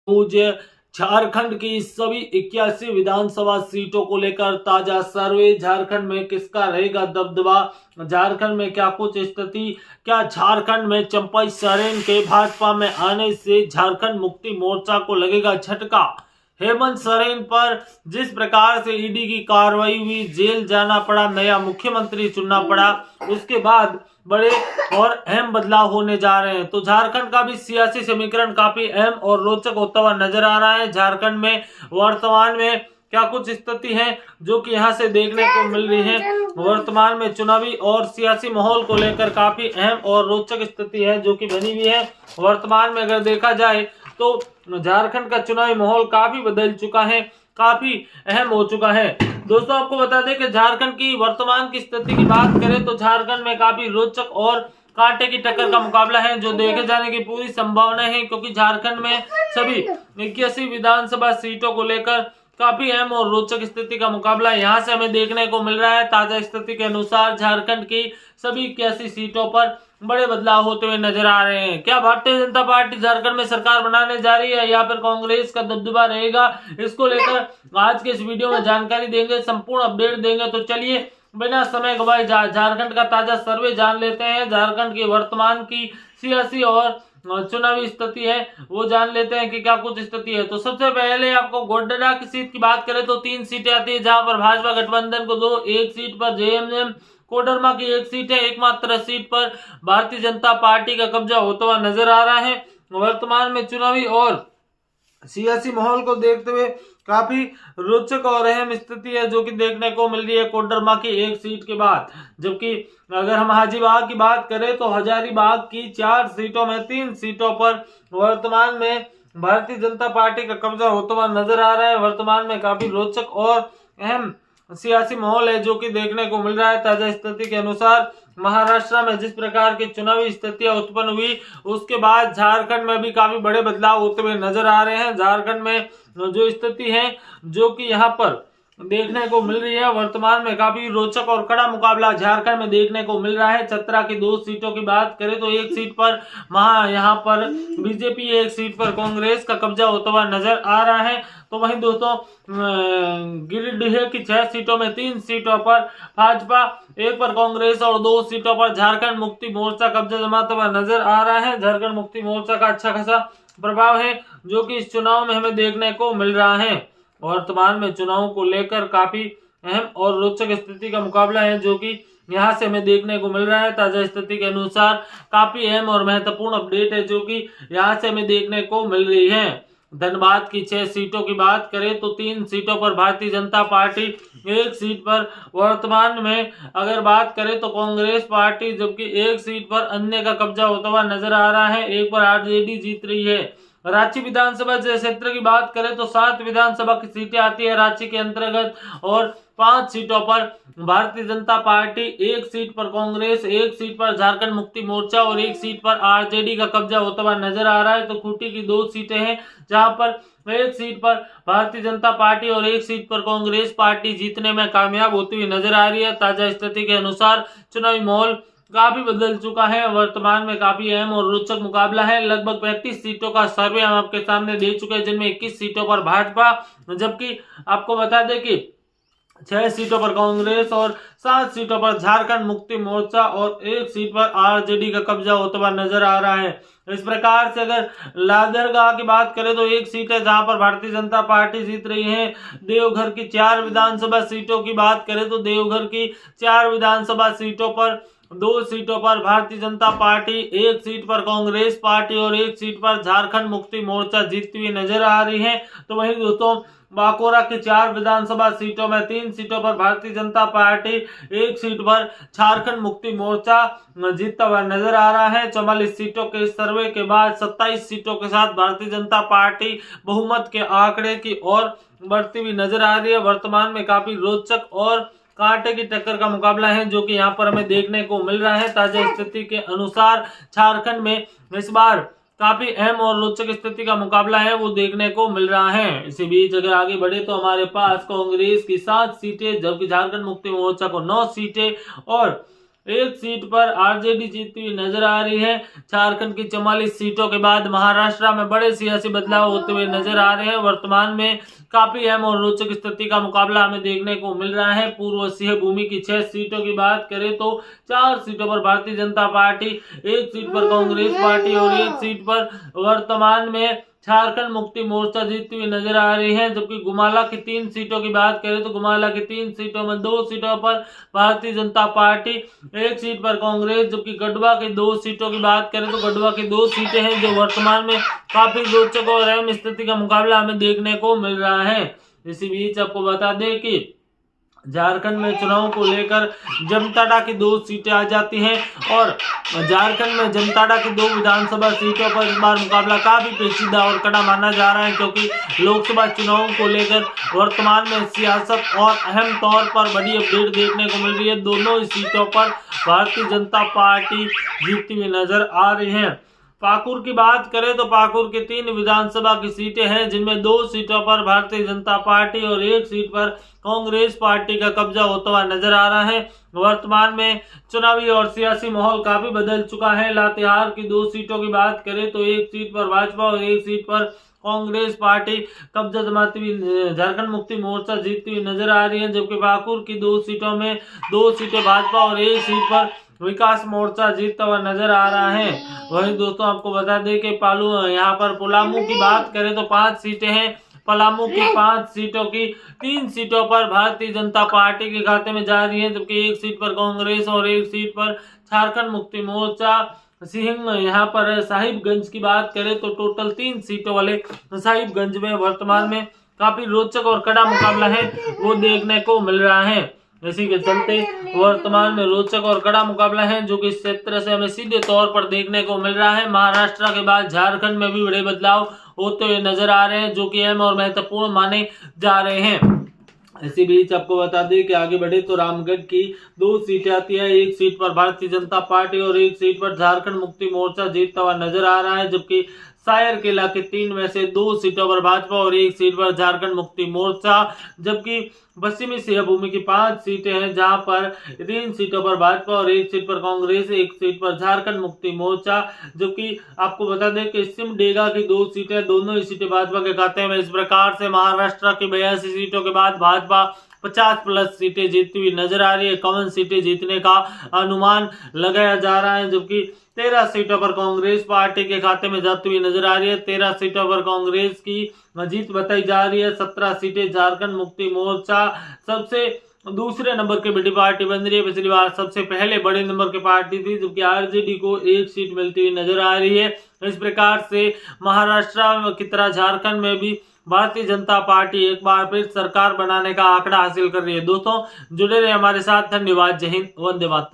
मुझे झारखंड की सभी 81 विधानसभा सीटों को लेकर ताजा सर्वे। झारखंड में किसका रहेगा दबदबा, झारखंड में क्या कुछ स्थिति, क्या झारखंड में चंपई सोरेन के भाजपा में आने से झारखंड मुक्ति मोर्चा को लगेगा झटका। हेमंत सोरेन पर जिस प्रकार से ईडी की कार्रवाई हुई, जेल जाना पड़ा, नया मुख्यमंत्री चुनना पड़ा, उसके बाद बड़े और अहम बदलाव होने जा रहे हैं। तो झारखंड का भी सियासी समीकरण काफी अहम और रोचक होता हुआ नजर आ रहा है। झारखंड में वर्तमान में क्या कुछ स्थिति है जो कि यहाँ से देखने को मिल रही है। वर्तमान में चुनावी और सियासी माहौल को लेकर काफी अहम और रोचक स्थिति है जो कि बनी हुई है। वर्तमान में अगर देखा जाए तो झारखंड का चुनावी माहौल काफी बदल चुका है, काफी अहम हो चुका है। दोस्तों आपको बता दें कि झारखंड की वर्तमान की स्थिति की बात करें तो झारखंड में काफी रोचक और कांटे की टक्कर का मुकाबला है जो देखे जाने की पूरी संभावना है, क्योंकि झारखंड में सभी 81 विधानसभा सीटों को लेकर काफी अहम और रोचक स्थिति का मुकाबला यहाँ से हमें देखने को मिल रहा है। ताजा स्थिति के अनुसार झारखंड की सभी 81 सीटों पर बड़े बदलाव होते हुए नजर आ रहे हैं। क्या भारतीय जनता पार्टी झारखंड में सरकार बनाने जा रही है या फिर कांग्रेस का दबदबा रहेगा, इसको लेकर आज के इस वीडियो में जानकारी देंगे, संपूर्ण अपडेट देंगे। तो चलिए बिना समय गवाए झारखंड का ताजा सर्वे जान लेते हैं। झारखंड की वर्तमान की सियासी और चुनावी स्थिति है वो जान लेते हैं कि क्या कुछ स्थिति है। तो सबसे पहले आपको गोड्डा की सीट की बात करें तो 3 सीटें आती है जहां पर भाजपा गठबंधन को 2, एक सीट पर जेएमएम कोडरमा की 1 सीट है, एकमात्र सीट पर भारतीय जनता पार्टी का कब्जा होता हुआ नजर आ रहा है। वर्तमान में चुनावी और सियासी माहौल को देखते हुए काफी रोचक और अहम स्थिति है जो कि देखने को मिल रही है कोडरमा की 1 सीट के बाद। जबकि अगर हम हाजीबाग की बात करें तो हजारीबाग की 4 सीटों में 3 सीटों पर वर्तमान में भारतीय जनता पार्टी का कब्जा होता हुआ नजर आ रहा है। वर्तमान में काफी रोचक और अहम सियासी माहौल है जो कि देखने को मिल रहा है। ताजा स्थिति के अनुसार महाराष्ट्र में जिस प्रकार की चुनावी स्थितियां उत्पन्न हुई उसके बाद झारखंड में भी काफी बड़े बदलाव होते हुए नजर आ रहे हैं। झारखंड में जो स्थिति है जो कि यहाँ पर देखने को मिल रही है, वर्तमान में काफी रोचक और कड़ा मुकाबला झारखंड में देखने को मिल रहा है। चतरा की 2 सीटों की बात करें तो 1 सीट पर यहाँ पर बीजेपी, 1 सीट पर कांग्रेस का कब्जा होता हुआ नजर आ रहा है। तो वहीं दोस्तों गिरिडीह की 6 सीटों में 3 सीटों पर भाजपा, 1 पर कांग्रेस और 2 सीटों पर झारखंड मुक्ति मोर्चा कब्जा जमाता हुआ नजर आ रहा है। झारखंड मुक्ति मोर्चा का अच्छा खासा प्रभाव है जो कि इस चुनाव में हमें देखने को मिल रहा है। वर्तमान में चुनाव को लेकर काफी अहम और रोचक स्थिति का मुकाबला है जो कि यहाँ से हमें देखने को मिल रहा है। ताजा स्थिति के अनुसार काफी अहम और महत्वपूर्ण अपडेट है जो कि यहाँ से हमें देखने को मिल रही है। धनबाद की 6 सीटों की बात करें तो 3 सीटों पर भारतीय जनता पार्टी, 1 सीट पर वर्तमान में अगर बात करें तो कांग्रेस पार्टी, जबकि 1 सीट पर अन्य का कब्जा होता हुआ नजर आ रहा है। 1 पर आरजेडी जीत रही है। रांची विधानसभा क्षेत्र की बात करें तो 7 विधानसभा की सीटें आती है रांची के अंतर्गत और 5 सीटों पर भारतीय जनता पार्टी, 1 सीट पर कांग्रेस, 1 सीट पर झारखंड मुक्ति मोर्चा और 1 सीट पर आरजेडी का कब्जा होता हुआ नजर आ रहा है। तो खूंटी की 2 सीटें हैं जहां पर 1 सीट पर भारतीय जनता पार्टी और 1 सीट पर कांग्रेस पार्टी जीतने में कामयाब होती हुई नजर आ रही है। ताजा स्थिति के अनुसार चुनावी माहौल काफी बदल चुका है। वर्तमान में काफी अहम और रोचक मुकाबला है। लगभग 35 सीटों का सर्वे हम आपके सामने दे चुके हैं जिनमें 21 सीटों पर भाजपा, जबकि आपको बता दें कि 6 सीटों पर कांग्रेस और 7 सीटों पर झारखंड मुक्ति मोर्चा और 1 सीट पर आरजेडी का कब्जा होता हुआ नजर आ रहा है। इस प्रकार से अगर लादरगाह की बात करें तो 1 सीट है जहां पर भारतीय जनता पार्टी जीत रही है। देवघर की 4 विधानसभा सीटों की बात करें तो देवघर की 4 विधानसभा सीटों पर 2 सीटों पर भारतीय जनता पार्टी, 1 सीट पर कांग्रेस पार्टी और 1 सीट पर झारखंड मुक्ति मोर्चा जीतती हुई नजर आ रही है। तो वहीं दोस्तों बांकुरा की 4 विधानसभा सीटों में 3 सीटों पर भारतीय जनता पार्टी, 1 सीट पर झारखंड मुक्ति मोर्चा जीतता हुआ नजर आ रहा है। 44 सीटों के सर्वे के बाद 27 सीटों के साथ भारतीय जनता पार्टी बहुमत के आंकड़े की ओर बढ़ती हुई नजर आ रही है। वर्तमान में काफी रोचक और कांटे की टक्कर का मुकाबला है जो कि यहाँ पर हमें देखने को मिल रहा है। ताजा स्थिति के अनुसार झारखंड में इस बार काफी अहम और रोचक स्थिति का मुकाबला है वो देखने को मिल रहा है। इसी बीच अगर आगे बढ़े तो हमारे पास कांग्रेस की 7 सीटें, जबकि झारखंड मुक्ति मोर्चा को 9 सीटें और एक सीट पर आरजेडी जीतती हुई नजर आ रही है। झारखंड की 44 सीटों के बाद महाराष्ट्र में बड़े सियासी बदलाव होते हुए नजर आ रहे हैं। वर्तमान में काफी अहम और रोचक स्थिति का मुकाबला हमें देखने को मिल रहा है। पूर्व सिंह भूमि की 6 सीटों की बात करें तो 4 सीटों पर भारतीय जनता पार्टी, एक सीट पर कांग्रेस पार्टी और एक सीट पर वर्तमान में झारखंड मुक्ति मोर्चा जीतती हुई नजर आ रही है। जबकि गुमाला की 3 सीटों की बात करें तो गुमाला की 3 सीटों में 2 सीटों पर भारतीय जनता पार्टी, एक सीट पर कांग्रेस। जबकि गढ़वा की 2 सीटों की बात करें तो गढ़वा की 2 सीटें हैं जो वर्तमान में काफी रोचक और अहम स्थिति का मुकाबला हमें देखने को मिल रहा है। इसी बीच आपको बता दें कि झारखंड में चुनाव को लेकर जमताड़ा की 2 सीटें आ जाती हैं और झारखंड में जमताड़ा की 2 विधानसभा सीटों पर इस बार मुकाबला काफी पेचीदा और कड़ा माना जा रहा है, क्योंकि लोकसभा चुनाव को लेकर वर्तमान में सियासत और अहम तौर पर बड़ी अपडेट देखने को मिल रही है। दोनों ही सीटों पर भारतीय जनता पार्टी जीतती हुई नजर आ रही है। पाकुड़ की बात करें तो पाकुड़ की 3 विधानसभा की सीटें हैं जिनमें 2 सीटों पर भारतीय जनता पार्टी और एक सीट पर कांग्रेस पार्टी का कब्जा होता हुआ नजर आ रहा है। वर्तमान में चुनावी और सियासी माहौल काफी बदल चुका है। लातेहार की 2 सीटों की बात करें तो एक सीट पर भाजपा और एक सीट पर कांग्रेस पार्टी कब्जा जमाती हुई झारखंड मुक्ति मोर्चा जीतती हुई नजर आ रही है। जबकि पाकुड़ की 2 सीटों में 2 सीटें भाजपा और एक सीट पर विकास मोर्चा जीतता हुआ नजर आ रहा है। वहीं दोस्तों आपको बता दें कि यहाँ पर पलामू की बात करें तो 5 सीटें हैं। पलामू की 5 सीटों की 3 सीटों पर भारतीय जनता पार्टी के खाते में जा रही है। जबकि एक सीट पर कांग्रेस और एक सीट पर झारखंड मुक्ति मोर्चा सिंह। यहाँ पर साहिबगंज की बात करें तो टोटल 3 सीटों वाले साहिबगंज में वर्तमान में काफी रोचक और कड़ा मुकाबला है वो देखने को मिल रहा है। इसी के चलते वर्तमान में रोचक और कड़ा मुकाबला है जो कि इस क्षेत्र से हमें सीधे तौर पर देखने को मिल रहा है। महाराष्ट्र के बाद झारखंड में भी बड़े बदलाव होते हुए नजर आ रहे हैं जो कि अहम और महत्वपूर्ण माने जा रहे हैं। इसी बीच आपको बता दें कि आगे बढ़े तो रामगढ़ की 2 सीटें आती है। एक सीट पर भारतीय जनता पार्टी और एक सीट पर झारखंड मुक्ति मोर्चा जीतता हुआ नजर आ रहा है। जबकि सायरकेला के 3 में से 2 सीटों पर भाजपा और एक सीट पर झारखंड मुक्ति मोर्चा। जबकि पश्चिमी सिंहभूमि की 5 सीटें हैं जहां पर 3 सीटों पर भाजपा और एक सीट पर कांग्रेस, एक सीट पर झारखंड मुक्ति मोर्चा। जबकि आपको बता दें कि सिमडेगा की 2 सीटें, दोनों ही सीटें भाजपा के खाते में। इस प्रकार से महाराष्ट्र की 82 सीटों के बाद भाजपा 50+ सीटें जीतती हुई नजर आ रही है। 51 सीटें जीतने का अनुमान लगाया जा रहा है। जबकि 13 सीटों पर कांग्रेस पार्टी के खाते में जाती हुई नजर आ रही है। 13 सीटों पर कांग्रेस की जीत बताई जा रही है। 17 सीटें झारखंड मुक्ति मोर्चा सबसे दूसरे नंबर की बड़ी पार्टी बन रही है। पिछली बार सबसे पहले बड़े नंबर की पार्टी थी, जबकि आरजेडी को 1 सीट मिलती हुई नजर आ रही है। इस प्रकार से महाराष्ट्र की तरह झारखंड में भी भारतीय जनता पार्टी एक बार फिर सरकार बनाने का आंकड़ा हासिल कर रही है। दोस्तों जुड़े रहे हमारे साथ। धन्यवाद। जय हिंद। वंदे मातरम।